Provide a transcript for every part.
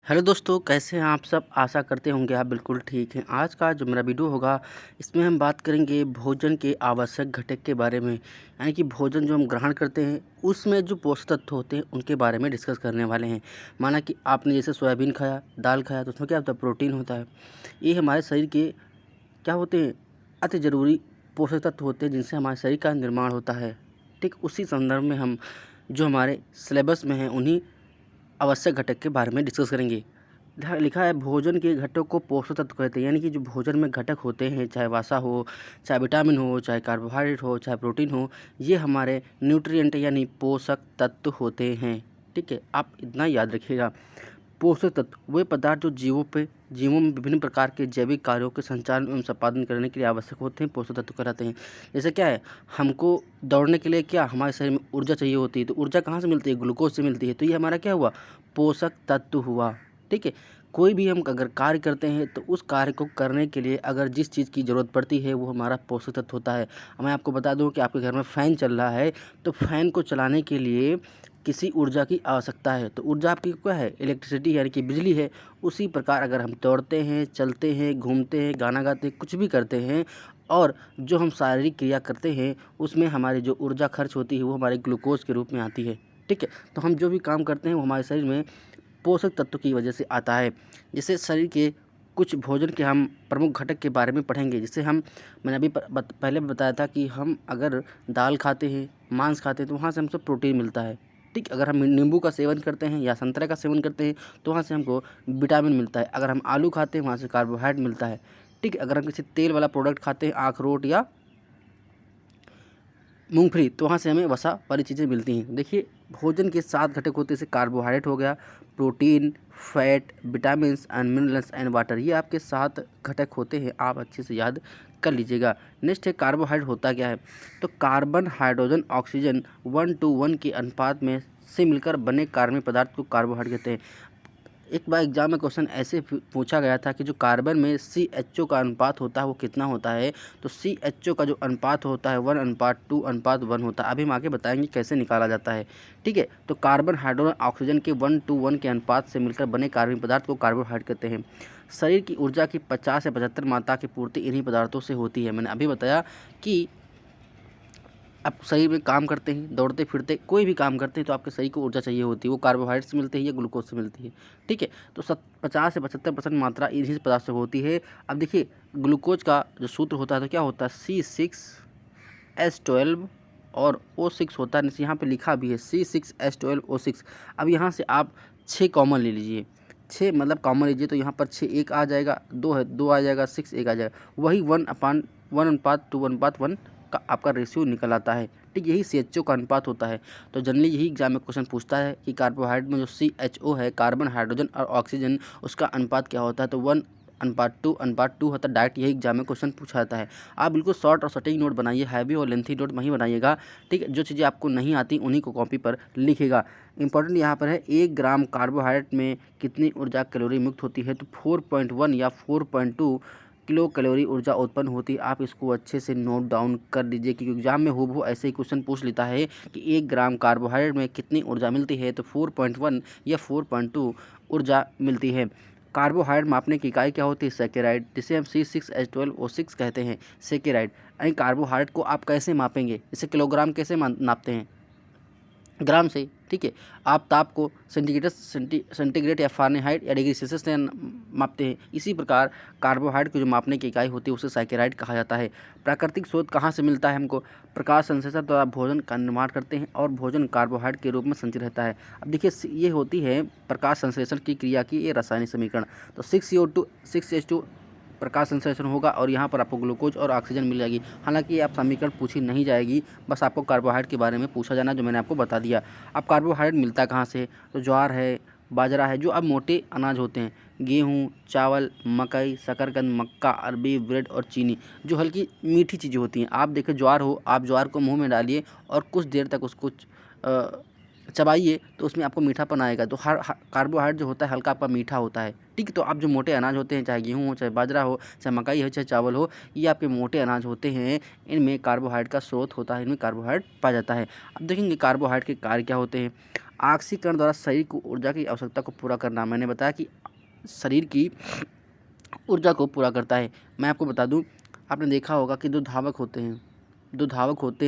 Hello दोस्तों, कैसे हैं आप सब? आशा करते होंगे आप बिल्कुल ठीक हैं। आज का जो मेरा वीडियो होगा, इसमें हम बात करेंगे भोजन के आवश्यक घटक के बारे में। यानी कि भोजन जो हम ग्रहण करते हैं, उसमें जो पोषक तत्व होते हैं, उनके बारे में डिस्कस करने वाले हैं। माना कि आपने जैसे सोयाबीन खाया, दाल खाया, तो उसमें क्या होता है? प्रोटीन होता है। ये हमारे शरीर के क्या होते हैं? अति ज़रूरी पोषक तत्व होते हैं, जिनसे हमारे शरीर का निर्माण होता है। ठीक उसी संदर्भ में हम जो हमारे सिलेबस में हैं, उन्हीं आवश्यक घटक के बारे में डिस्कस करेंगे। यहाँ लिखा है भोजन के घटक को पोषक तत्व कहते हैं। यानी कि जो भोजन में घटक होते हैं, चाहे वसा हो, चाहे विटामिन हो, चाहे कार्बोहाइड्रेट हो, चाहे प्रोटीन हो, ये हमारे न्यूट्रिएंट यानी पोषक तत्व होते हैं। ठीक है, आप इतना याद रखिएगा। पोषक तत्व वे पदार्थ जो जीवों में विभिन्न प्रकार के जैविक कार्यों के संचालन एवं संपादन करने के लिए आवश्यक होते हैं, पोषक तत्व कहलाते हैं। जैसे क्या है, हमको दौड़ने के लिए क्या हमारे शरीर में ऊर्जा चाहिए होती है, तो ऊर्जा कहाँ से मिलती है? ग्लूकोज से मिलती है। तो ये हमारा क्या हुआ? पोषक तत्व हुआ। ठीक है, कोई भी हम अगर कार्य करते हैं, तो उस कार्य को करने के लिए अगर जिस चीज़ की ज़रूरत पड़ती है, वो हमारा पोषक तत्व होता है। मैं आपको बता दूं कि आपके घर में फ़ैन चल रहा है, तो फ़ैन को चलाने के लिए किसी ऊर्जा की आवश्यकता है। तो ऊर्जा आपकी क्या है? इलेक्ट्रिसिटी यानी कि बिजली है। उसी प्रकार अगर हम दौड़ते हैं, चलते हैं, घूमते हैं, गाना गाते हैं, कुछ भी करते हैं, और जो हम शारीरिक क्रिया करते हैं, उसमें हमारी जो ऊर्जा खर्च होती है, वो हमारे ग्लूकोज के रूप में आती है। ठीक है, तो हम जो भी काम करते हैं, वो हमारे शरीर में पोषक तत्व की वजह से आता है। जैसे शरीर के कुछ भोजन के हम प्रमुख घटक के बारे में पढ़ेंगे। जिससे मैंने अभी पहले भी बताया था कि हम अगर दाल खाते हैं, मांस खाते हैं, तो वहाँ से हमको प्रोटीन मिलता है। ठीक, अगर हम नींबू का सेवन करते हैं या संतरे का सेवन करते हैं, तो वहाँ से हमको विटामिन मिलता है। अगर हम आलू खाते हैं, वहाँ से कार्बोहाइड्रेट मिलता है। ठीक, अगर हम किसी तेल वाला प्रोडक्ट खाते हैं, अखरोट या मूँगफली, तो वहाँ से हमें वसा वाली चीज़ें मिलती हैं। देखिए, भोजन के 7 घटक होते हैं। जैसे कार्बोहाइड्रेट हो गया, protein, fat, vitamins and minerals and water. ये आपके 7 घटक होते हैं, आप अच्छे से याद कर लीजिएगा। नेक्स्ट है कार्बोहाइड्रेट होता क्या है? तो कार्बन, हाइड्रोजन, ऑक्सीजन 1:1 के अनुपात में से मिलकर बने कार्बनिक पदार्थ को कार्बोहाइड्रेट कहते हैं। एक बार एग्जाम में क्वेश्चन ऐसे पूछा गया था कि जो कार्बन में CHO का अनुपात होता है, वो कितना होता है? तो CHO का जो अनुपात होता है 1:2:1 होता है। अभी हम आगे बताएंगे कैसे निकाला जाता है। ठीक है, तो कार्बन, हाइड्रोजन, ऑक्सीजन के 1:1 के अनुपात से मिलकर बने कार्बनिक पदार्थ को कार्बोहाइड्रेट कहते हैं। शरीर की ऊर्जा की 50 से 75 मात्रा की पूर्ति इन्हीं पदार्थों से होती है। मैंने अभी बताया कि आप शरीर में काम करते हैं, दौड़ते फिरते कोई भी काम करते हैं, तो आपके शरीर को ऊर्जा चाहिए होती है। वो कार्बोहाइड्रेट से मिलती है या ग्लूकोज से मिलती है। ठीक है, तो 50 से 75% मात्रा इन्हीं पदार्थ से होती है। अब देखिए, ग्लूकोज का जो सूत्र होता है, तो क्या होता है? C6H12 और O6 होता है। नीचे यहाँ पे लिखा भी है C6H12O6। अब यहाँ से आप 6 कॉमन ले लीजिए। 6 मतलब कॉमन लीजिए, तो यहाँ पर 6 एक आ जाएगा, 2 है 2 आ जाएगा, 6 एक आ जाएगा। वही 1:1:1 का आपका रेशियो निकल आता है। ठीक, यही CHO का अनुपात होता है। तो जनरली यही एग्जाम में क्वेश्चन पूछता है कि कार्बोहाइड्रेट में जो CHO है, कार्बन, हाइड्रोजन और ऑक्सीजन, उसका अनुपात क्या होता है? तो 1:2 होता है। डायरेक्ट यही एग्जाम में क्वेश्चन पूछा जाता है। आप बिल्कुल शॉर्ट और सटीक नोट बनाइए, हैवी और लेंथी नोट वहीं बनाइएगा। ठीक है, जो चीज़ें आपको नहीं आती उन्हीं को कॉपी पर लिखिएगा। इंपॉर्टेंट यहाँ पर है, 1 ग्राम कार्बोहाइड्रेट में कितनी ऊर्जा कैलोरी मुक्त होती है? तो 4.1 या 4.2 किलो कैलोरी ऊर्जा उत्पन्न होती है। आप इसको अच्छे से नोट डाउन कर लीजिए, क्योंकि एग्जाम में हूबहू ऐसे ही क्वेश्चन पूछ लेता है कि 1 ग्राम कार्बोहाइड्रेट में कितनी ऊर्जा मिलती है? तो 4.1 या 4.2 ऊर्जा मिलती है। कार्बोहाइड्रेट मापने की इकाई क्या होती है? सेकेराइड, जिसे हम C6H12O6 कहते हैं। सेकेराइड यानी कार्बोहाइड्रेट को आप कैसे मापेंगे? इसे किलोग्राम कैसे नापते हैं? ग्राम से। ठीक है, आप ताप को सेंटीग्रेड या फ़ारेनहाइट या डिग्री सेल्सियस से मापते हैं। इसी प्रकार कार्बोहाइड्रेट की जो मापने की इकाई होती है, उसे साइकेराइड कहा जाता है। प्राकृतिक स्रोत कहाँ से मिलता है हमको? प्रकाश संश्लेषण द्वारा भोजन का निर्माण करते हैं, और भोजन कार्बोहाइड्रेट के रूप में संचित रहता है। अब देखिए, ये होती है प्रकाश संश्लेषण की क्रिया की ये रासायनिक समीकरण। तो 6CO2 प्रकाश संश्लेषण होगा, और यहाँ पर आपको ग्लूकोज और ऑक्सीजन मिल जाएगी। हालांकि ये आप समीकरण पूछी नहीं जाएगी, बस आपको कार्बोहाइड्रेट के बारे में पूछा जाना, जो मैंने आपको बता दिया। अब कार्बोहाइड्रेट मिलता कहाँ से? तो ज्वार है, बाजरा है, जो अब मोटे अनाज होते हैं, गेहूँ, चावल, मकई, शकरकंद, मक्का, अरबी, ब्रेड और चीनी, जो हल्की मीठी चीज़ें होती हैं। आप देखिए, ज्वार हो, आप ज्वार को मुँह में डालिए और कुछ देर तक उसको चबाइए तो उसमें आपको मीठापन आएगा। तो हर कार्बोहाइड्रेट जो होता है हल्का आपका मीठा होता है, ठीक है। तो आप जो मोटे अनाज होते हैं, चाहे गेहूँ हो, चाहे बाजरा हो, चाहे मकई हो, चाहे चावल हो, ये आपके मोटे अनाज होते हैं। इनमें कार्बोहाइड्रेट का स्रोत होता है, इनमें कार्बोहाइड्रेट पाया जाता है। अब देखेंगे कार्बोहाइड्रेट के कार्य क्या होते हैं। ऑक्सीकरण द्वारा शरीर को ऊर्जा की आवश्यकता को पूरा करना। मैंने बताया कि शरीर की ऊर्जा को पूरा करता है। मैं आपको बता दूं, आपने देखा होगा कि जो धावक होते हैं,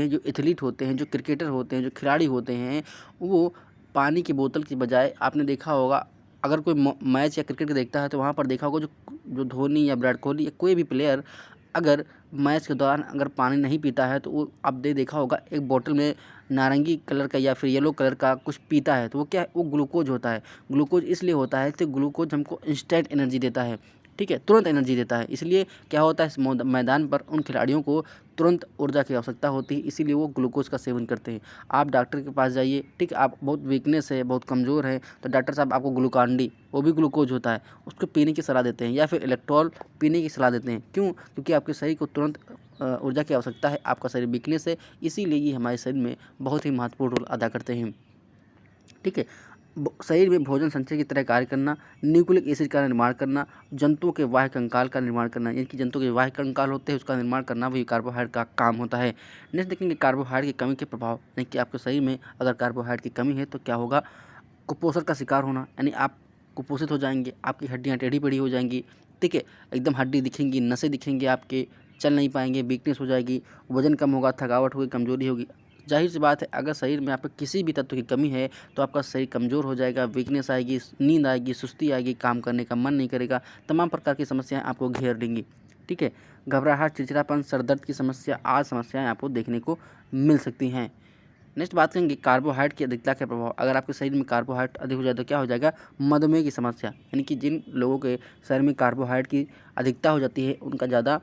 जो एथलीट होते हैं, जो क्रिकेटर होते हैं, जो खिलाड़ी होते हैं, वो पानी की बोतल की बजाय आपने देखा होगा, अगर कोई मैच या क्रिकेट देखता है तो वहाँ पर देखा होगा जो जो धोनी या विराट कोहली या कोई भी प्लेयर अगर मैच के दौरान अगर पानी नहीं पीता है तो वो आपने देखा होगा एक बोतल में नारंगी कलर का या फिर येलो कलर का कुछ पीता है। तो वो क्या है, वो ग्लूकोज होता है। ग्लूकोज इसलिए होता है कि ग्लूकोज हमको इंस्टेंट एनर्जी देता है, ठीक है, तुरंत एनर्जी देता है। इसलिए क्या होता है, इस मैदान पर उन खिलाड़ियों को तुरंत ऊर्जा की आवश्यकता होती है, इसीलिए वो ग्लूकोज का सेवन करते हैं। आप डॉक्टर के पास जाइए, ठीक है, आप बहुत वीकनेस है, बहुत कमज़ोर हैं, तो डॉक्टर साहब आपको ग्लूकान-डी, वो भी ग्लूकोज होता है, उसको पीने की सलाह देते हैं, या फिर इलेक्ट्रॉल पीने की सलाह देते हैं। क्यों? क्योंकि आपके शरीर को तुरंत ऊर्जा की आवश्यकता है, आपका शरीर वीकनेस है, इसीलिए ये हमारे शरीर में बहुत ही महत्वपूर्ण रोल अदा करते हैं, ठीक है। शरीर में भोजन संचय की तरह कार्य करना, न्यूक्लिक एसिड का निर्माण करना, जंतुओं के बाह्य कंकाल का निर्माण करना, यानी कि जंतुओं के बाह्य कंकाल होते हैं उसका निर्माण करना भी कार्बोहाइड्रेट का काम होता है। नेक्स्ट देखेंगे कार्बोहाइड्रेट की कमी के प्रभाव, यानी कि आपके शरीर में अगर कार्बोहाइड्रेट की कमी है तो क्या होगा, कुपोषण का शिकार होना, यानी आप कुपोषित हो जाएंगे, आपकी हड्डियाँ टेढ़ी मेढ़ी हो जाएंगी, ठीक है, एकदम हड्डी दिखेंगी, नसें दिखेंगे आपके, चल नहीं पाएंगे, वीकनेस हो जाएगी, वजन कम होगा, थकावट होगी, कमजोरी होगी। जाहिर सी बात है, अगर शरीर में आपके किसी भी तत्व की कमी है तो आपका शरीर कमज़ोर हो जाएगा, वीकनेस आएगी, नींद आएगी, सुस्ती आएगी, काम करने का मन नहीं करेगा, तमाम प्रकार की समस्याएं आपको घेर लेंगी, ठीक है। घबराहट, चिड़चिड़ापन, सर दर्द की समस्या, आज समस्याएं आपको देखने को मिल सकती हैं। नेक्स्ट बात करेंगे कार्बोहाइड्रेट की अधिकता का प्रभाव। अगर आपके शरीर में कार्बोहाइड्रेट अधिक हो जाए तो क्या हो जाएगा, मधुमेह की समस्या, यानी कि जिन लोगों के शरीर में कार्बोहाइड्रेट की अधिकता हो जाती है, उनका ज़्यादा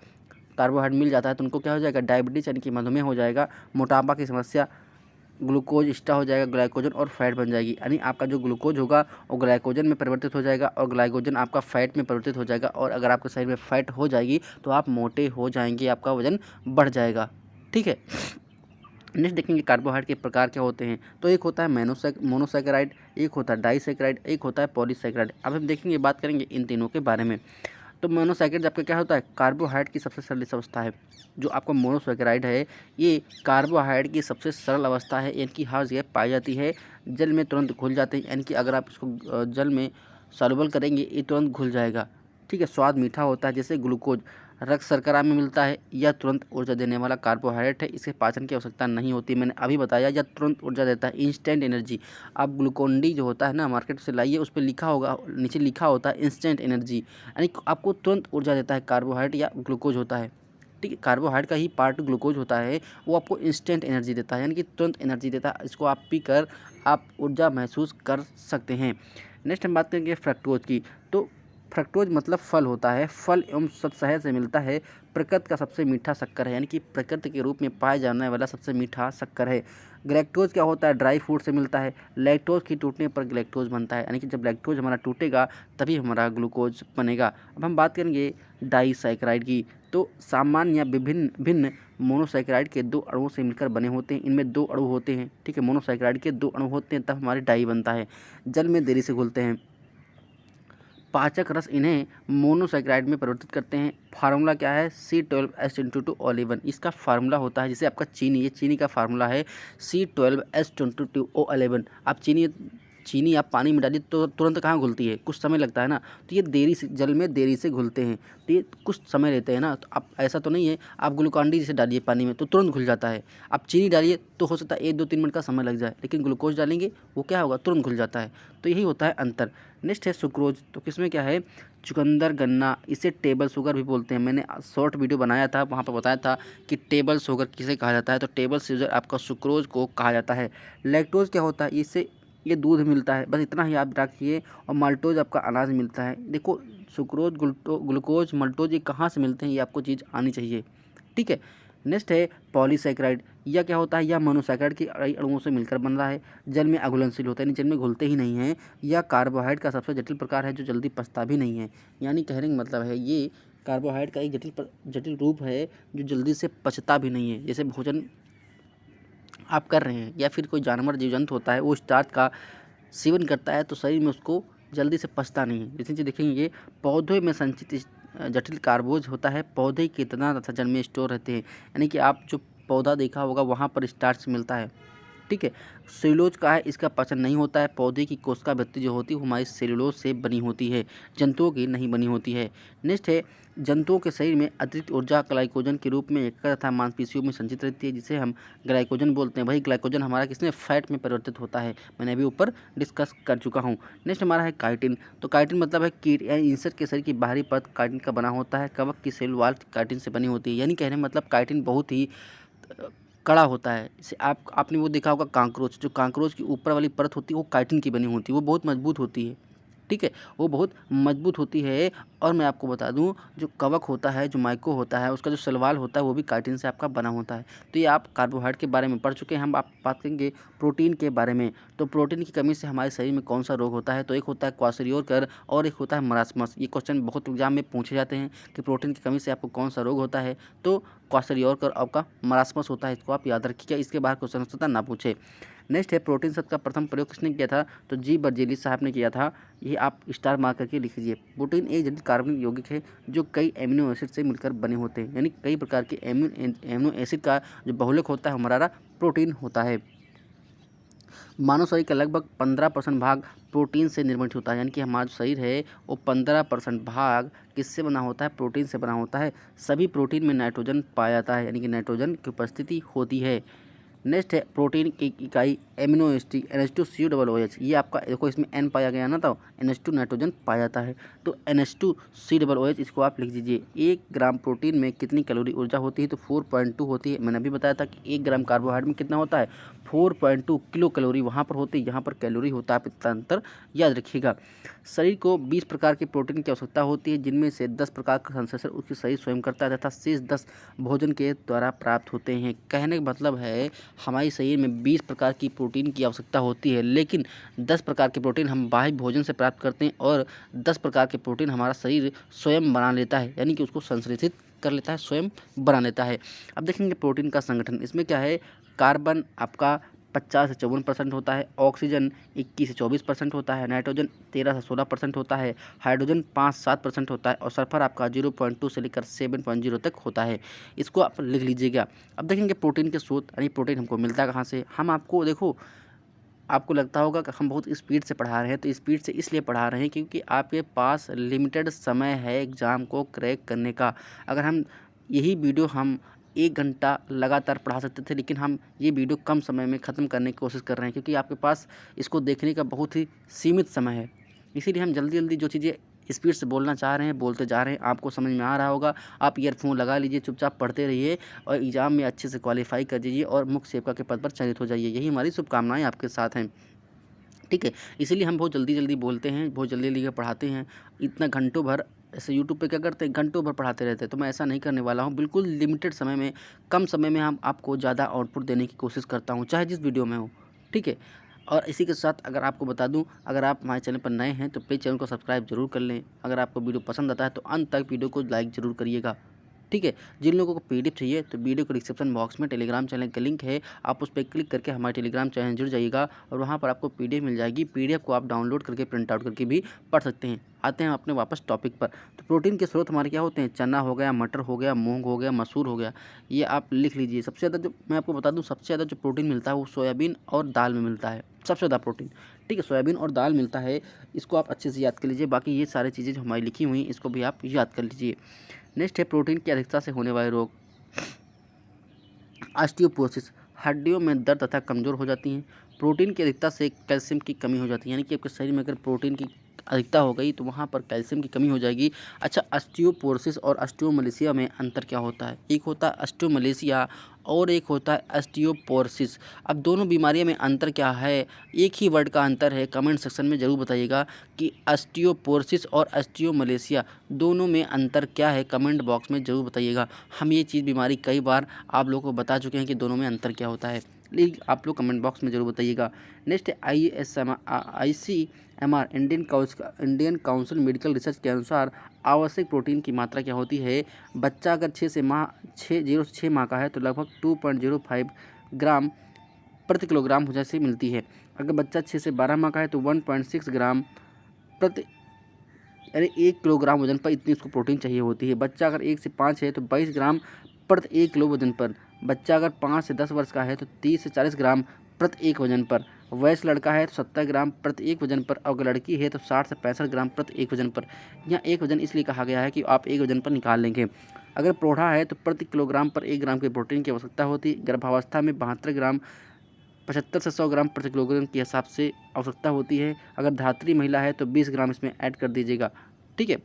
कार्बोहाइड्रेट मिल जाता है तो उनको क्या हो जाएगा, डायबिटीज़ यानी कि मधुमेह हो जाएगा, मोटापा की समस्या, ग्लूकोज एक्स्ट्रा हो जाएगा, ग्लाइकोजन और फैट बन जाएगी, यानी आपका जो ग्लूकोज होगा वो ग्लाइकोजन में परिवर्तित हो जाएगा और ग्लाइकोजन आपका फैट में परिवर्तित हो जाएगा, और अगर आपके शरीर में फैट हो जाएगी तो आप मोटे हो जाएंगे, आपका वजन बढ़ जाएगा, ठीक है। नेक्स्ट देखेंगे कार्बोहाइड्रेट के प्रकार क्या होते हैं। तो एक होता है मोनोसैकेराइड, एक होता है डाइसैकेराइड, एक होता है पॉलीसैकेराइड। अब हम देखेंगे, बात करेंगे इन तीनों के बारे में। तो मोनोसैकेराइड आपका क्या होता है, कार्बोहाइड्रेट की सबसे सरल अवस्था है। जो आपका मोनोसैकेराइड है ये कार्बोहाइड्रेट की सबसे सरल अवस्था है, यानी कि हर जगह पाई जाती है, जल में तुरंत घुल जाते हैं, यानी कि अगर आप इसको जल में सॉल्युबल करेंगे ये तुरंत घुल जाएगा, ठीक है। स्वाद मीठा होता है, जैसे ग्लूकोज रक्त शर्करा में मिलता है, यह तुरंत ऊर्जा देने वाला कार्बोहाइड्रेट है, इसे पाचन की आवश्यकता नहीं होती, मैंने अभी बताया, यह तुरंत ऊर्जा देता है, इंस्टेंट एनर्जी। आप ग्लूकोन डी जो होता है ना, मार्केट से लाइए, उस पर लिखा होगा, नीचे लिखा होता है इंस्टेंट एनर्जी, यानी आपको तुरंत ऊर्जा देता है, कार्बोहाइड्रेट या ग्लूकोज होता है, ठीक है। कार्बोहाइड्रेट का ही पार्ट ग्लूकोज होता है, वो आपको इंस्टेंट एनर्जी देता है, यानी कि तुरंत एनर्जी देता है, इसको आप पीकर आप ऊर्जा महसूस कर सकते हैं। नेक्स्ट हम बात करेंगे फ्रक्टोज की। तो फ्रक्टोज मतलब फल होता है, फल एवं शहद से मिलता है, प्रकृति का सबसे मीठा शक्कर है, यानी कि प्रकृति के रूप में पाए जाने वाला सबसे मीठा शक्कर है। ग्लैक्टोज क्या होता है, ड्राई फ्रूट से मिलता है, लैक्टोज की टूटने पर ग्लैक्टोज बनता है, यानी कि जब लैक्टोज हमारा टूटेगा तभी हमारा ग्लूकोज बनेगा। अब हम बात करेंगे डाइसैकेराइड की। तो सामान्य या विभिन्न भिन्न मोनोसैकेराइड के दो अणुओं से मिलकर बने होते हैं, इनमें दो अणु होते हैं, ठीक है, मोनोसैकेराइड के दो अणु होते हैं, तब हमारे डाई बनता है, जल में देरी से घुलते हैं, पाचक रस इन्हें मोनोसैकेराइड में परिवर्तित करते हैं। फार्मूला क्या है, C12H22O11, इसका फार्मूला होता है, जैसे आपका चीनी, ये चीनी का फार्मूला है C12H22O11। आप चीनी आप पानी में डालिए तो तुरंत कहाँ घुलती है, कुछ समय लगता है ना, तो ये देरी से, जल में देरी से घुलते हैं, तो ये कुछ समय लेते हैं ना। तो आप ऐसा तो नहीं है आप ग्लूकॉन-डी जैसे डालिए पानी में तो तुरंत घुल जाता है, आप चीनी डालिए तो हो सकता है 1-2-3 मिनट का समय लग जाए, लेकिन ग्लूकोज डालेंगे वो क्या होगा, तुरंत घुल जाता है। तो यही होता है अंतर। नेक्स्ट है सुक्रोज। तो किसमें क्या है, चुकंदर गन्ना, इसे टेबल शुगर भी बोलते हैं, मैंने शॉर्ट वीडियो बनाया था वहाँ पर बताया था कि टेबल शुगर किसे कहा जाता है, तो टेबल शुगर आपका सुक्रोज को कहा जाता है। लैक्टोज क्या होता है, इससे ये दूध मिलता है, बस इतना ही आप रखिए। और माल्टोज आपका अनाज मिलता है। देखो सुक्रोज, ग्लूकोज, माल्टोज ये कहाँ से मिलते हैं, ये आपको चीज़ आनी चाहिए, ठीक है। नेक्स्ट है पॉलीसैकेराइड। यह क्या होता है, यह मोनोसैकेराइड के अणुओं से मिलकर बन रहा है, जल में अघुलनशील होता है, यानी जल में घुलते ही नहीं हैं। यह कार्बोहाइड्रेट का सबसे जटिल प्रकार है जो जल्दी पचता भी नहीं है, यानी कहने का मतलब है ये कार्बोहाइड्रेट का एक जटिल रूप है जो जल्दी से पचता भी नहीं है। जैसे भोजन आप कर रहे हैं, या फिर कोई जानवर जीव जंतु होता है वो स्टार्च का सेवन करता है तो शरीर में उसको जल्दी से पचता नहीं है। जैसे कि देखेंगे पौधों में संचित जटिल कार्बोज होता है, पौधे के तना तथा जड़ में स्टोर रहते हैं, यानी कि आप जो पौधा देखा होगा वहाँ पर स्टार्च मिलता है। ठीक है। सेलुलोज का है, इसका पाचन नहीं होता है। पौधे की कोशिका भित्ति जो होती है वो हमारी सेलुलोज से बनी होती है, जंतुओं की नहीं बनी होती है। नेक्स्ट है, जंतुओं के शरीर में अतिरिक्त ऊर्जा ग्लाइकोजन के रूप में एकत्र तथा मांसपेशियों में संचित रहती है, जिसे हम ग्लाइकोजन बोलते हैं। वही ग्लाइकोजन हमारा किसमें फैट में परिवर्तित होता है, मैंने अभी ऊपर डिस्कस कर चुका हूँ। नेक्स्ट हमारा है काइटिन। तो काइटिन मतलब है कीट या इंसेक्ट के शरीर की बाहरी परत काइटिन का बना होता है। कवक की सेल वॉल काइटिन से बनी होती है, यानी कहने मतलब काइटिन बहुत ही कड़ा होता है। जैसे आपने वो देखा होगा कांकरोच, जो कांकरोच की ऊपर वाली परत होती है वो काइटिन की बनी होती है, वो बहुत मजबूत होती है। ठीक है, वो बहुत मजबूत होती है। और मैं आपको बता दूं, जो कवक होता है, जो माइको होता है, उसका जो सलवाल होता है वो भी काइटिन से आपका बना होता है। तो ये आप कार्बोहाइड्रेट के बारे में पढ़ चुके हैं। हम आप बात करेंगे प्रोटीन के बारे में। तो प्रोटीन की कमी से हमारे शरीर में कौन सा रोग होता है, तो एक होता है क्वाशरियोर और एक होता है मरासमस। ये क्वेश्चन बहुत एग्जाम में पूछे जाते हैं कि प्रोटीन की कमी से आपको कौन सा रोग होता है, तो क्वाशरियोर आपका मरासमस होता है। इसको आप याद रखिएगा, इसके बाहर क्वेश्चन हो सकता है ना पूछे। नेक्स्ट है, प्रोटीन शब्द का प्रथम प्रयोग किसने किया था, तो जी बर्जेली साहब ने किया था। ये आप स्टार मार्क करके लिख लीजिए। प्रोटीन एक जटिल कार्बनिक यौगिक है जो कई एमिनो एसिड से मिलकर बने होते हैं, यानी कई प्रकार के एमिनो एसिड का जो बहुलक होता है हमारा प्रोटीन होता है। मानव शरीर का लगभग 15% भाग प्रोटीन से निर्मित होता है, यानी कि हमारा जो शरीर है वो 15% भाग किससे बना होता है, प्रोटीन से बना होता है। सभी प्रोटीन में नाइट्रोजन पाया जाता है, यानी कि नाइट्रोजन की उपस्थिति होती है। नेक्स्ट है, प्रोटीन की इकाई एमिनो एसिड NH2COOH। ये आपका देखो इसमें N पाया गया ना, तो NH2 नाइट्रोजन पाया जाता है, तो NH2COOH इसको आप लिख दीजिए। 1 ग्राम प्रोटीन में कितनी कैलोरी ऊर्जा होती है, तो 4.2 होती है। मैंने अभी बताया था कि 1 ग्राम कार्बोहाइड्रेट में कितना होता है, 4.2 किलो कैलोरी वहाँ पर होती है, यहाँ पर कैलोरी होता है। आप इतना अंतर याद रखिएगा। शरीर को 20 प्रकार के प्रोटीन की आवश्यकता होती है, जिनमें से 10 प्रकार का संश्लेषण उसकी शरीर स्वयं करता है तथा शेष 10 भोजन के द्वारा प्राप्त होते हैं। कहने का मतलब है हमारे शरीर में 20 प्रकार की प्रोटीन की आवश्यकता होती है, लेकिन 10 प्रकार के प्रोटीन हम बाह्य भोजन से प्राप्त करते हैं और 10 प्रकार के प्रोटीन हमारा शरीर स्वयं बना लेता है, यानी कि उसको संश्लेषित कर लेता है, स्वयं बना लेता है। अब देखेंगे प्रोटीन का संगठन। इसमें क्या है, कार्बन आपका 50 से 54% होता है, ऑक्सीजन 21 से 24% होता है, नाइट्रोजन 13 से 16% होता है, हाइड्रोजन 5-7% होता है और सल्फर आपका 0.2 से लेकर 7.0 तक होता है। इसको आप लिख लीजिएगा। अब देखेंगे प्रोटीन के स्रोत, यानी प्रोटीन हमको मिलता है कहाँ से। हम आपको देखो, आपको लगता होगा कि हम बहुत स्पीड से पढ़ा रहे हैं, तो स्पीड से इसलिए पढ़ा रहे हैं क्योंकि आपके पास लिमिटेड समय है एग्ज़ाम को क्रैक करने का। अगर हम यही वीडियो हम 1 घंटा लगातार पढ़ा सकते थे, लेकिन हम ये वीडियो कम समय में ख़त्म करने की कोशिश कर रहे हैं क्योंकि आपके पास इसको देखने का बहुत ही सीमित समय है। इसीलिए हम जल्दी जल्दी जो चीज़ें स्पीड से बोलना चाह रहे हैं बोलते जा रहे हैं। आपको समझ में आ रहा होगा, आप ईयरफोन लगा लीजिए, चुपचाप पढ़ते रहिए और एग्ज़ाम में अच्छे से क्वालिफाई कर दीजिए और मुख्य सेवका के पद पर चयनित हो जाइए। यही हमारी शुभकामनाएं आपके साथ हैं। ठीक है, इसीलिए हम बहुत जल्दी जल्दी बोलते हैं, बहुत जल्दी जल्दी पढ़ाते हैं। इतना घंटों भर ऐसे यूट्यूब पे क्या करते हैं, घंटों भर पढ़ाते रहते हैं, तो मैं ऐसा नहीं करने वाला हूँ। बिल्कुल लिमिटेड समय में, कम समय में हम आपको ज़्यादा आउटपुट देने की कोशिश करता हूँ, चाहे जिस वीडियो में हो। ठीक है, और इसी के साथ अगर आपको बता दूं, अगर आप हमारे चैनल पर नए हैं तो प्लीज़ चैनल को सब्सक्राइब जरूर कर लें। अगर आपको वीडियो पसंद आता है तो अंत तक वीडियो को लाइक ज़रूर करिएगा। ठीक है, जिन लोगों को PDF चाहिए तो वीडियो को डिस्क्रिप्शन बॉक्स में टेलीग्राम चैनल का लिंक है, आप उस पर क्लिक करके हमारे टेलीग्राम चैनल जुड़ जाइएगा और वहाँ पर आपको PDF मिल जाएगी। PDF को आप डाउनलोड करके प्रिंट आउट करके भी पढ़ सकते हैं। आते हैं अपने वापस टॉपिक पर। तो प्रोटीन के स्रोत हमारे क्या होते हैं, चना हो गया, मटर हो गया, मूंग हो गया, मसूर हो गया, ये आप लिख लीजिए। सबसे ज़्यादा जो मैं आपको बता दूं, सबसे ज़्यादा जो प्रोटीन मिलता है वो सोयाबीन और दाल में मिलता है, सबसे ज़्यादा प्रोटीन। ठीक है, सोयाबीन और दाल मिलता है, इसको आप अच्छे से याद कर लीजिए। बाकी ये सारी चीज़ें जो हमारी लिखी हुई हैं इसको भी आप याद कर लीजिए। नेक्स्ट है, प्रोटीन की अधिकता से होने वाले रोग। ऑस्टियोपोरोसिस, हड्डियों में दर्द तथा कमज़ोर हो जाती हैं। प्रोटीन की अधिकता से कैल्शियम की कमी हो जाती है, यानी कि आपके शरीर में अगर प्रोटीन की अधिकता हो गई तो वहाँ पर कैल्शियम की कमी हो जाएगी। अच्छा, ऑस्टियोपोरोसिस और ऑस्टियोमलेशिया में अंतर क्या होता है, एक होता है ऑस्टियोमलेशिया और एक होता है ऑस्टियोपोरोसिस। अब दोनों बीमारियों में अंतर क्या है, एक ही वर्ड का अंतर है, कमेंट सेक्शन में ज़रूर बताइएगा कि ऑस्टियोपोरोसिस और ऑस्टियोमलेशिया दोनों में अंतर क्या है, कमेंट बॉक्स में ज़रूर बताइएगा। हम ये चीज़ बीमारी कई बार आप लोगों को बता चुके हैं कि दोनों में अंतर क्या होता है, लेकिन आप लोग कमेंट बॉक्स में ज़रूर बताइएगा। नेक्स्ट है ICMR, Indian council medical research के अनुसार आवश्यक प्रोटीन की मात्रा क्या होती है। बच्चा अगर 6 से 6 माह का है तो लगभग 2.05 ग्राम प्रति किलोग्राम भोजन से मिलती है। अगर बच्चा 6 से 12 माह का है तो 1.6 ग्राम प्रति यानी 1 किलोग्राम वजन पर इतनी उसको प्रोटीन चाहिए होती है। बच्चा अगर 1 से 5 है तो 22 ग्राम प्रति 1 किलो वजन पर। बच्चा अगर 5 से 10 वर्ष का है तो 30 से 40 ग्राम प्रति 1 वजन पर। वयस्क लड़का है तो 70 ग्राम प्रति 1 वजन पर। अगर लड़की है तो 60 से 65 ग्राम प्रति 1 वजन पर। यहाँ 1 वजन इसलिए कहा गया है कि आप 1 वजन पर निकाल लेंगे। अगर प्रौढ़ा है तो प्रति किलोग्राम पर 1 ग्राम की प्रोटीन की आवश्यकता होती है। गर्भावस्था में 72 ग्राम 75 से 100 ग्राम प्रति किलोग्राम के हिसाब से आवश्यकता होती है। अगर धात्री महिला है तो 20 ग्राम इसमें ऐड कर दीजिएगा। ठीक है,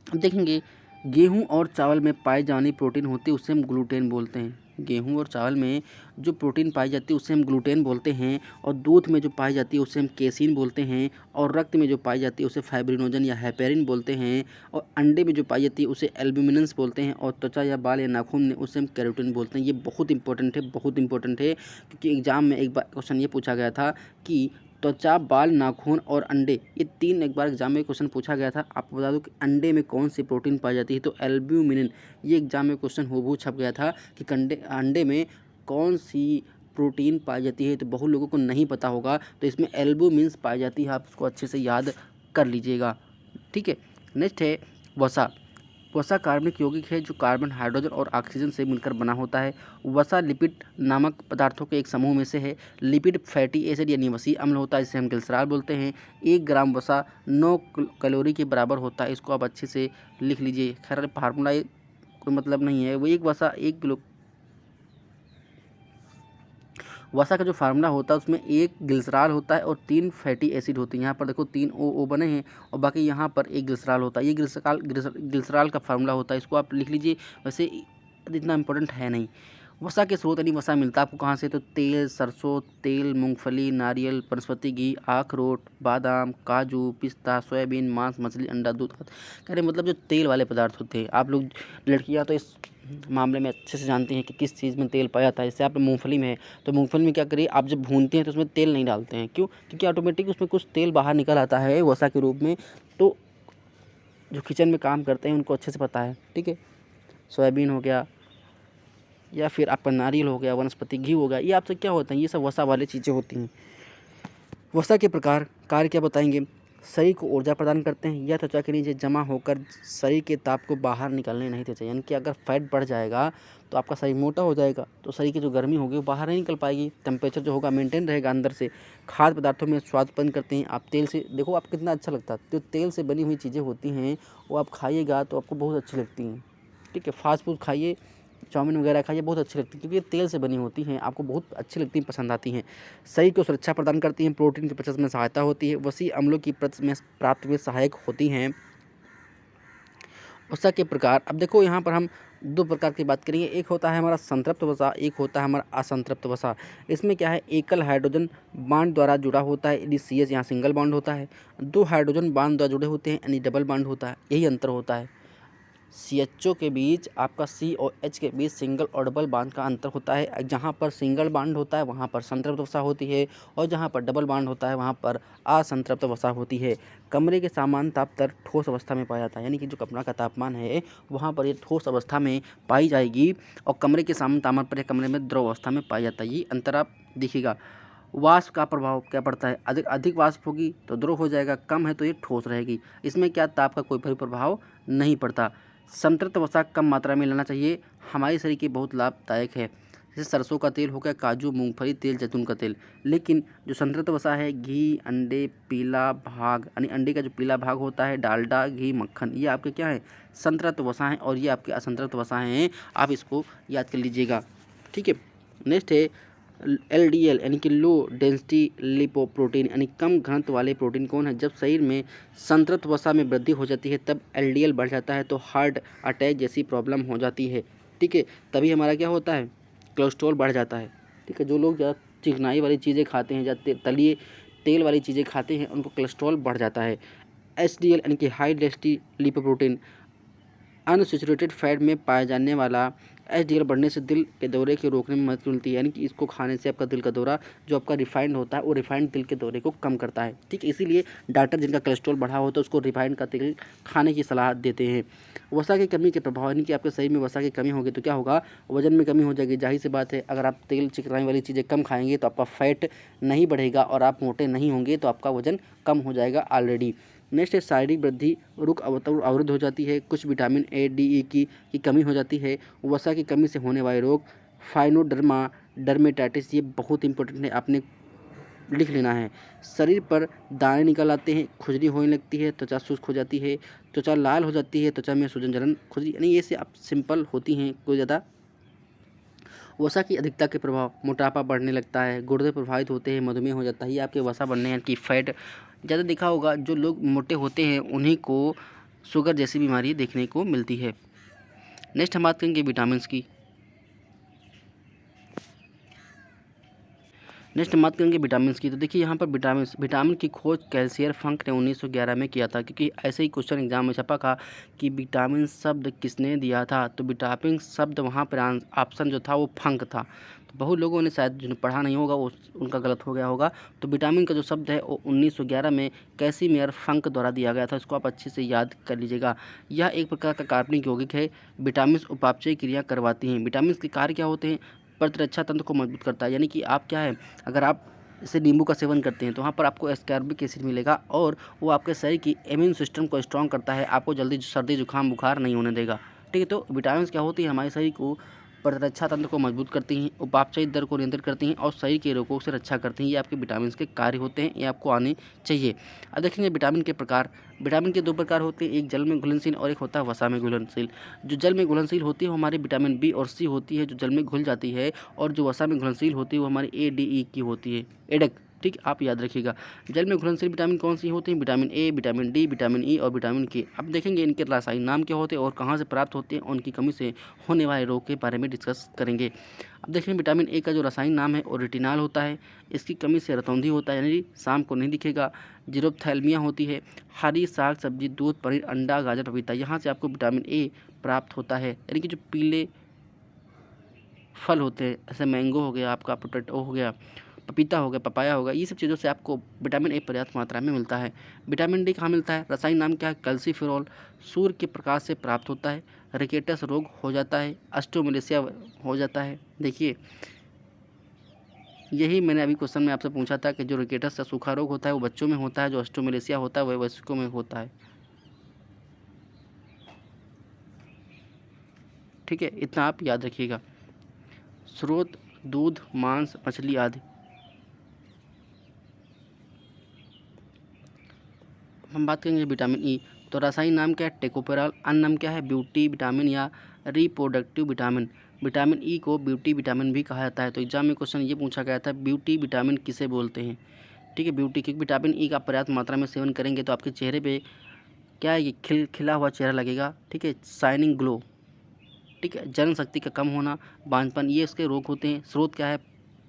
अब देखेंगे गेहूं और चावल में पाई जाने प्रोटीन होती है उसे हम ग्लूटेन बोलते हैं। गेहूं और चावल में जो प्रोटीन पाई जाती है उसे हम ग्लूटेन बोलते हैं। और दूध में जो पाई जाती है उसे हम केसीन बोलते हैं। और रक्त में जो पाई जाती है उसे फाइब्रिनोजन या हेपेरिन बोलते हैं। और अंडे में जो पाई जाती है उसे एल्ब्यूमिनेंस बोलते हैं। और त्वचा या बाल या नाखून में उसे हम कैरोटीन बोलते हैं। ये बहुत इंपॉर्टेंट है, बहुत इंपॉर्टेंट है, क्योंकि एग्जाम में एक बार क्वेश्चन ये पूछा गया था कि त्वचा, बाल, नाखून और अंडे, ये 3 एक बार एग्जाम में क्वेश्चन पूछा गया था। आपको बता दूं कि अंडे में कौन सी प्रोटीन पाई जाती है, तो एल्ब्यूमिन। ये एग्जाम में क्वेश्चन हूबहू छप गया था कि अंडे में कौन सी प्रोटीन पाई जाती है, तो बहुत लोगों को नहीं पता होगा। तो इसमें एल्ब्यूमिन्स पाई जाती है, आप उसको अच्छे से याद कर लीजिएगा। ठीक है, नेक्स्ट है वसा। वसा कार्बनिक यौगिक है जो कार्बन, हाइड्रोजन और ऑक्सीजन से मिलकर बना होता है। वसा लिपिड नामक पदार्थों के एक समूह में से है। लिपिड फैटी एसिड यानी वसीय अम्ल होता है, जिसे हम ग्लिसरॉल बोलते हैं। 1 ग्राम वसा 9 कैलोरी के बराबर होता है। इसको आप अच्छे से लिख लीजिए। खैर फार्मूला कोई मतलब नहीं है, वो एक वसा 1 किलो। वसा का जो फार्मूला होता है उसमें 1 ग्लिसरॉल होता है और 3 फैटी एसिड होती हैं। यहाँ पर देखो 3 ओ बने हैं और बाकी यहाँ पर 1 ग्लिसरॉल होता है। ये ग्लिसरॉल का फार्मूला होता है, इसको आप लिख लीजिए। वैसे इतना इंपॉर्टेंट है नहीं। वसा के स्रोत यानी वसा मिलता है आपको कहाँ से, तो तेल, सरसों तेल, मूंगफली, नारियल, वनस्पति घी, अखरोट, बादाम, काजू, पिस्ता, सोयाबीन, मांस, मछली, अंडा, दूध। कह रहे मतलब जो तेल वाले पदार्थ होते हैं। आप लोग लड़कियाँ तो इस मामले में अच्छे से जानती हैं कि किस चीज़ में तेल पाया जाता है। जैसे आप मूंगफली में है तो मूंगफली में क्या करिए, आप जब भूनते हैं तो उसमें तेल नहीं डालते हैं। क्यों? क्योंकि ऑटोमेटिक उसमें कुछ तेल बाहर निकल आता है वसा के रूप में। तो जो किचन में काम करते हैं उनको अच्छे से पता है। ठीक है, सोयाबीन हो गया या फिर आपका नारियल हो गया, वनस्पति घी हो गया, ये आपसे क्या होता है, ये सब वसा वाली चीज़ें होती हैं। वसा के प्रकार कार्य क्या बताएंगे। शरीर को ऊर्जा प्रदान करते हैं। यह त्वचा के नीचे जमा होकर शरीर के ताप को बाहर निकलने नहीं देते। यानी कि अगर फैट बढ़ जाएगा तो आपका शरीर मोटा हो जाएगा, तो शरीर की जो गर्मी होगी वो बाहर नहीं निकल पाएगी। टेम्परेचर जो होगा मेंटेन रहेगा अंदर से। खाद्य पदार्थों में स्वाद उत्पन्न करते हैं। आप तेल से देखो आप कितना अच्छा लगता है, जो तेल से बनी हुई चीज़ें होती हैं वो आप खाइएगा तो आपको बहुत अच्छी लगती हैं। ठीक है, फास्ट फूड खाइए, चाउमीन वगैरह खाइए, बहुत अच्छी लगती है क्योंकि ये तेल से बनी होती हैं, आपको बहुत अच्छी लगती हैं, पसंद आती हैं। शरीर को सुरक्षा प्रदान करती हैं, प्रोटीन की पचन में सहायता होती है, वसी अम्लों की प्राप्ति में सहायक होती हैं। वसा के प्रकार, अब देखो यहाँ पर हम 2 प्रकार की बात करेंगे। एक होता है हमारा संतृप्त वसा, एक होता है हमारा असंतृप्त वसा। इसमें क्या है, एकल हाइड्रोजन बांड द्वारा जुड़ा होता है यानी CH, यहाँ सिंगल बांड होता है। 2 हाइड्रोजन बांड द्वारा जुड़े होते हैं यानी डबल बांड होता है। यही अंतर होता है। CHO के बीच, आपका COH के बीच सिंगल और डबल बांड का अंतर होता है। जहाँ पर सिंगल बांड होता है वहाँ पर संतृप्त वसा होती है और जहाँ पर डबल बांड होता है वहाँ पर असंतृप्त वसा होती है। कमरे के सामान्य ताप स्तर ठोस अवस्था में पाया जाता है, यानी कि जो कमरा का तापमान है वहाँ पर ये ठोस अवस्था में पाई जाएगी और कमरे के सामान्य तापमान पर कमरे में द्रव अवस्था में पाया जाता है। ये अंतर आप देखिएगा। वाष्प का प्रभाव क्या पड़ता है, अधिक वाष्प होगी तो द्रव हो जाएगा, कम है तो ये ठोस रहेगी। इसमें क्या ताप का कोई भी प्रभाव नहीं पड़ता। संतृप्त वसा कम मात्रा में लेना चाहिए, हमारे शरीर के बहुत लाभदायक है। जैसे सरसों का तेल हो गया, काजू, मूंगफली तेल, जैतून का तेल। लेकिन जो संतृप्त वसा है, घी, अंडे, पीला भाग यानी अंडे का जो पीला भाग होता है, डालडा, घी, मक्खन, ये आपके क्या है, संतृप्त वसा हैं और ये आपके असंतृप्त वसा हैं। आप इसको याद कर लीजिएगा। ठीक है, नेक्स्ट है LDL यानी कि लो डेंसिटी लिपोप्रोटीन यानी कम घनत्व वाले प्रोटीन कौन है। जब शरीर में संतृप्त वसा में वृद्धि हो जाती है तब LDL बढ़ जाता है तो हार्ट अटैक जैसी प्रॉब्लम हो जाती है। ठीक है, तभी हमारा क्या होता है, कोलेस्ट्रॉल बढ़ जाता है। ठीक है, जो लोग ज़्यादा चिकनाई वाली चीज़ें खाते हैं, ज़्यादा तलिए तेल वाली चीज़ें खाते हैं, उनको कोलेस्ट्रॉल बढ़ जाता है। HDL यानी कि high density lipoprotein unsaturated fat में पाया जाने वाला एचडीएल बढ़ने से दिल के दौरे के रोकने में मदद मिलती है, यानी कि इसको खाने से आपका दिल का दौरा जो आपका रिफाइंड होता है वो रिफाइंड दिल के दौरे को कम करता है। ठीक, इसीलिए डॉक्टर जिनका कोलेस्ट्रॉल बढ़ा होता है उसको रिफाइंड का तेल खाने की सलाह देते हैं। वसा की कमी के प्रभाव, यानी कि आपके शरीर में वसा की कमी होगी तो क्या होगा, वजन में कमी हो जाएगी। जाहिर सी बात है, अगर आप तेल चिकनाई वाली चीज़ें कम खाएंगे तो आपका फैट नहीं बढ़ेगा और आप मोटे नहीं होंगे, तो आपका वजन कम हो जाएगा ऑलरेडी। नेक्स्ट है शारीरिक वृद्धि रुक अवरुद्ध हो जाती है। कुछ विटामिन ए डी ई की कमी हो जाती है। वसा की कमी से होने वाले रोग फाइनोडर्मा डर्मेटाइटिस, ये बहुत इंपॉर्टेंट है, आपने लिख लेना है। शरीर पर दाने निकल आते हैं, खुजली होने लगती है, त्वचा शुष्क हो जाती है, त्वचा लाल हो जाती है, त्वचा में सूजन जलन खुजली, यानी ये से आप सिंपल होती हैं, कोई ज़्यादा। वसा की अधिकता के प्रभाव, मोटापा बढ़ने लगता है, गुर्दे प्रभावित होते हैं, मधुमेह हो जाता है। ये आपके वसा बढ़ने यानी कि फैट ज़्यादा देखा होगा, जो लोग मोटे होते हैं उन्हीं को शुगर जैसी बीमारी देखने को मिलती है। नेक्स्ट हम बात करेंगे विटामिन्स की। नेक्स्ट हम बात करेंगे विटामिन्स की। तो देखिए यहाँ पर विटामिन की खोज कैल्सियर फंक ने 1911 में किया था, क्योंकि ऐसे ही क्वेश्चन एग्जाम में छपा था कि विटामिन शब्द किसने दिया था, तो विटामिन शब्द वहाँ पर ऑप्शन जो था वो फंक था। तो बहुत लोगों ने शायद जिन्हें पढ़ा नहीं होगा वो उनका गलत हो गया होगा। तो विटामिन का जो शब्द है वो 1911 में कैसिमियर फंक द्वारा दिया गया था, इसको आप अच्छे से याद कर लीजिएगा। यह एक प्रकार का कार्बनिक यौगिक है। विटामिन उपापचय क्रिया करवाती हैं। विटामिन के कार्य क्या होते हैं, प्रतिरक्षा तंत्र को मजबूत करता है, यानी कि आप क्या है, अगर आप जैसे नींबू का सेवन करते हैं तो वहाँ पर आपको एस्कॉर्बिक एसिड मिलेगा और वो आपके शरीर की इम्यून सिस्टम को स्ट्रॉन्ग करता है, आपको जल्दी सर्दी जुकाम बुखार नहीं होने देगा। ठीक है, तो विटामिन क्या होती है, हमारे शरीर को प्रतिरक्षा तंत्र को मजबूत करती हैं, उपापचय दर को नियंत्रित करती हैं और शरीर के रोगों से रक्षा करती हैं। ये आपके विटामिन के कार्य होते हैं, ये आपको आने चाहिए। अब देखेंगे विटामिन के प्रकार। विटामिन के दो प्रकार होते हैं, एक जल में घुलनशील और एक होता है वसा में घुलनशील। जो जल में घुलनशील होती है वो हमारी विटामिन बी और सी होती है, जो जल में घुल जाती है, और जो वसा में घुलनशील होती है वो हमारी ए डी ई की होती है, एडक। ठीक, आप याद रखिएगा। जल में घुलनशील विटामिन कौन सी होती हैं, vitamin A, vitamin D, vitamin E और विटामिन के। अब देखेंगे इनके रासायनिक नाम क्या होते हैं और कहाँ से प्राप्त होते हैं, उनकी कमी से होने वाले रोग के बारे में डिस्कस करेंगे। अब देखेंगे विटामिन ए का जो रासायनिक नाम है वो रेटिनॉल होता है। इसकी कमी से रतौंधी होता है, यानी शाम को नहीं दिखेगा। जीरोप्थैल्मिया होती है। हरी साग सब्जी, दूध, पनीर, अंडा, गाजर, पपीता, यहाँ से आपको विटामिन ए प्राप्त होता है। यानी कि जो पीले फल होते हैं, ऐसे मैंगो हो गया, आपका पोटैटो हो गया, पपीता हो गया, पपाया हो गया, ये सब चीज़ों से आपको विटामिन ए पर्याप्त मात्रा में मिलता है। विटामिन डी कहाँ मिलता है, रासायनिक नाम क्या है, कैल्सीफेरॉल। सूर्य के प्रकाश से प्राप्त होता है। रिकेटस रोग हो जाता है, ऑस्टियोमलेशिया हो जाता है। देखिए यही मैंने अभी क्वेश्चन में आपसे पूछा था कि जो रिकेटस का सूखा रोग होता है वो बच्चों में होता है, जो ऑस्टियोमलेशिया होता है वह वयस्कों में होता है। ठीक है, इतना आप याद रखिएगा। स्रोत दूध, मांस, मछली आदि। हम बात करेंगे विटामिन ई। तो रासायनिक नाम क्या है, टेकोपेराल। अन्य नाम क्या है, ब्यूटी विटामिन या रिप्रोडक्टिव विटामिन। विटामिन ई को ब्यूटी विटामिन भी कहा जाता है। तो एग्जाम में क्वेश्चन ये पूछा गया था, ब्यूटी विटामिन किसे बोलते हैं। ठीक है, ब्यूटी, क्योंकि विटामिन ई का पर्याप्त मात्रा में सेवन करेंगे तो आपके चेहरे पे क्या है, ये खिला हुआ चेहरा लगेगा। ठीक है, शाइनिंग ग्लो। ठीक है, जलन शक्ति का कम होना, बांझपन, ये इसके रोग होते हैं। स्रोत क्या है,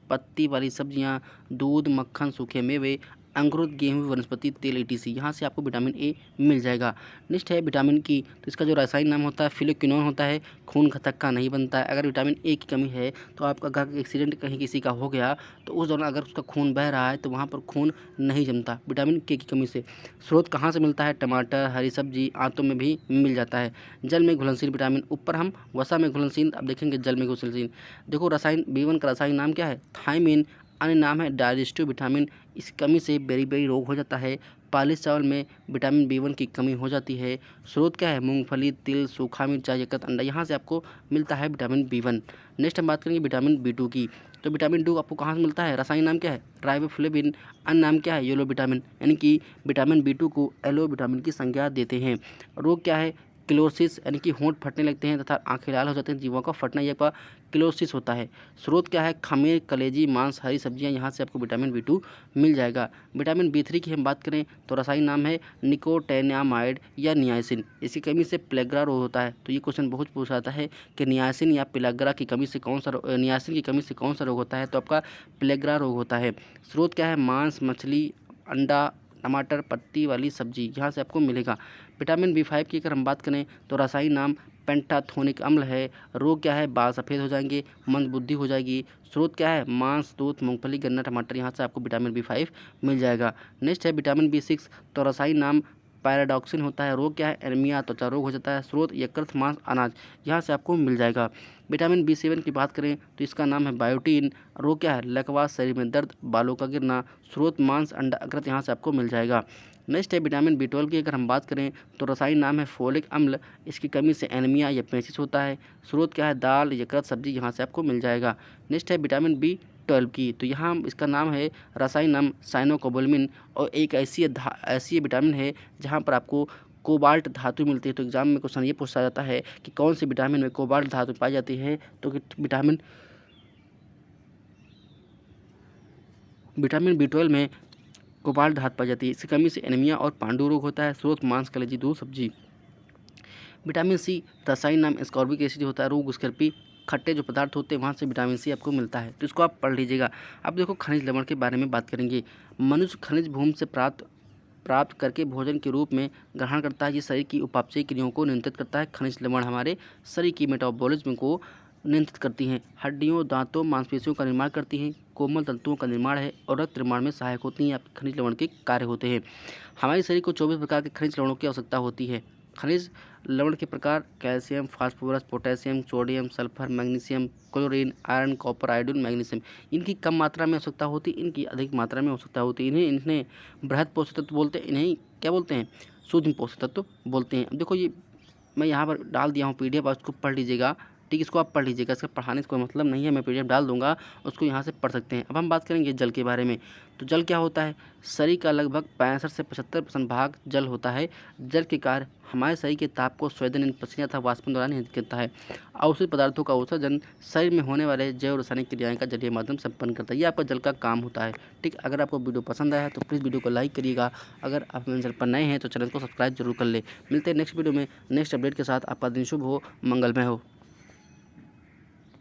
पत्ती वाली सब्जियां, दूध, मक्खन, सूखे मेवे, अंकुरित गेहूं, वनस्पति तेल, ईटीसी, यहाँ से आपको विटामिन ए मिल जाएगा। नेक्स्ट है विटामिन की। तो इसका जो रासायनिक नाम होता है फिलोक्विनोन होता है। खून थक्का नहीं बनता है। अगर विटामिन ए की कमी है तो आपका अगर एक्सीडेंट कहीं किसी का हो गया तो उस दौरान अगर उसका खून बह रहा है तो वहाँ पर खून नहीं जमता विटामिन के की कमी से। स्रोत कहाँ से मिलता है, टमाटर, हरी सब्जी, आंतों में भी मिल जाता है। जल में घुलनशील विटामिन, ऊपर हम वसा में घुलनशील, अब देखेंगे जल में घुलनशील। देखो रसायन B1 का रासायनिक नाम क्या है, थायमिन। अन्य नाम है डाइजेस्टिव विटामिन। इस कमी से बेरी रोग हो जाता है। पालिश चावल में विटामिन B1 की कमी हो जाती है। स्रोत क्या है, मूंगफली, तिल, सूखा मिर्चा, यकृत, अंडा, यहाँ से आपको मिलता है विटामिन B1। नेक्स्ट हम बात करेंगे विटामिन B2 की। तो विटामिन 2 आपको कहाँ से मिलता है, रासायनिक नाम क्या है, राइबोफ्लेविन। अन्य नाम क्या है, येलो विटामिन, यानी कि विटामिन B2 को येलो विटामिन की संज्ञा देते हैं। रोग क्या है, क्लोसिस, यानी कि होंठ फटने लगते हैं तथा आंखें लाल हो जाते हैं, जीभों का फटना, ये आपका क्लोसिस होता है। स्रोत क्या है, खमीर, कलेजी, मांस, हरी सब्जियां, यहाँ से आपको विटामिन B2 मिल जाएगा। विटामिन B3 की हम बात करें तो रासायनिक नाम है निकोटेनामाइड या नियासिन। इसकी कमी से प्लेग्रा रोग होता है। तो ये क्वेश्चन बहुत पूछा जाता है कि नियासिन या प्लेग्रा की कमी से कौन सा नियासिन की कमी से कौन सा रोग होता है, तो आपका प्लेग्रा रोग होता है। स्रोत क्या है, मांस, मछली, अंडा, टमाटर, पत्ती वाली सब्जी यहाँ से आपको मिलेगा। विटामिन B5 की अगर हम बात करें तो रासायनिक नाम पेंटाथोनिक अम्ल है। रोग क्या है, बाल सफ़ेद हो जाएंगे, मंदबुद्धि हो जाएगी। स्रोत क्या है, मांस, दूध, मूंगफली, गन्ना, टमाटर, यहाँ से आपको विटामिन B5 मिल जाएगा। नेक्स्ट है विटामिन B6, तो रासायनिक नाम पैराडॉक्सिन होता है। रोग क्या है, एनीमिया, त्वचा रोग हो जाता है। स्रोत यकृत, मांस, अनाज, यहाँ से आपको मिल जाएगा। विटामिन B7 की बात करें तो इसका नाम है बायोटीन। रोग क्या है, लकवा, शरीर में दर्द, बालों का गिरना। स्रोत मांस, अंडा, यकृत, यहाँ से आपको मिल जाएगा। नेक्स्ट है विटामिन B12 की अगर हम बात करें तो रासायनिक नाम है फोलिक अम्ल। इसकी कमी से एनीमिया या पेचिश होता है। स्रोत क्या है, दाल, यकृत, सब्जी, यहाँ से आपको मिल जाएगा। नेक्स्ट है विटामिन B12 की, तो यहाँ इसका नाम है रासायनिक नाम साइनोकोबालामिन, और एक ऐसी विटामिन है जहाँ पर आपको कोबाल्ट धातु मिलती है। तो एग्जाम में क्वेश्चन ये पूछा जाता है कि कौन सी विटामिन में कोबाल्ट धातु पाई जाती है, तो विटामिन B12 में कोबाल्ट धातु पाई जाती है। इसकी कमी से एनीमिया और पांडु रोग होता है। स्रोत मांस, कलेजी, दूध, सब्जी। विटामिन C रासायनिक नाम एस्कॉर्बिक एसिड होता है। रूग, स्कर्पी, खट्टे जो पदार्थ होते हैं वहाँ से विटामिन C आपको मिलता है, तो इसको आप पढ़ लीजिएगा। अब देखो खनिज लवण के बारे में बात करेंगे। मनुष्य खनिज भूमि से प्राप्त करके भोजन के रूप में ग्रहण करता है। ये शरीर की उपापचयी क्रियाओं को नियंत्रित करता है। खनिज लवण हमारे शरीर की मेटाबॉलिज्म को नियंत्रित करती हैं। हड्डियों, दांतों, मांसपेशियों का निर्माण करती हैं। कोमल तंतुओं का निर्माण है और रक्त निर्माण में सहायक होती हैं। आपके खनिज लवण के कार्य होते हैं। हमारे शरीर को 24 प्रकार के खनिज लवणों की आवश्यकता होती है। खनिज लवण के प्रकार calcium, phosphorus, potassium, sodium, sulphur, magnesium, chlorine, iron, copper, iodine, magnesium. इनकी कम मात्रा में आवश्यकता होती है, इनकी अधिक मात्रा में आवश्यकता होती है। इन्हें बृहद पोषक तत्व बोलते हैं। इन्हें क्या बोलते हैं, सूक्ष्म पोषक तत्व बोलते हैं। अब देखो ये मैं यहाँ पर डाल दिया हूँ PDF, आप इसको पढ़ लीजिएगा। ठीक, इसको आप पढ़ लीजिएगा, इसका पढ़ाने से कोई मतलब नहीं है, मैं PDF डाल दूंगा, उसको यहाँ से पढ़ सकते हैं। अब हम बात करेंगे जल के बारे में। तो जल क्या होता है, शरीर का लगभग 65 से 75% भाग जल होता है। जल के कार्य हमारे शरीर के ताप को स्वेदन, पसीना तथा वाष्पन द्वारा नियंत्रित करता है। औषधि पदार्थों का उत्सर्जन शरीर में होने वाले जैव रासायनिक क्रियाएं का जलीय माध्यम संपन्न करता है। ये आपका जल का काम होता है। ठीक, अगर आपको वीडियो पसंद आया तो प्लीज़ वीडियो को लाइक करिएगा। अगर आप मेरे चैनल पर नए हैं तो चैनल को सब्सक्राइब जरूर कर ले। मिलते हैं नेक्स्ट वीडियो में नेक्स्ट अपडेट के साथ। आपका दिन शुभ हो, मंगलमय हो।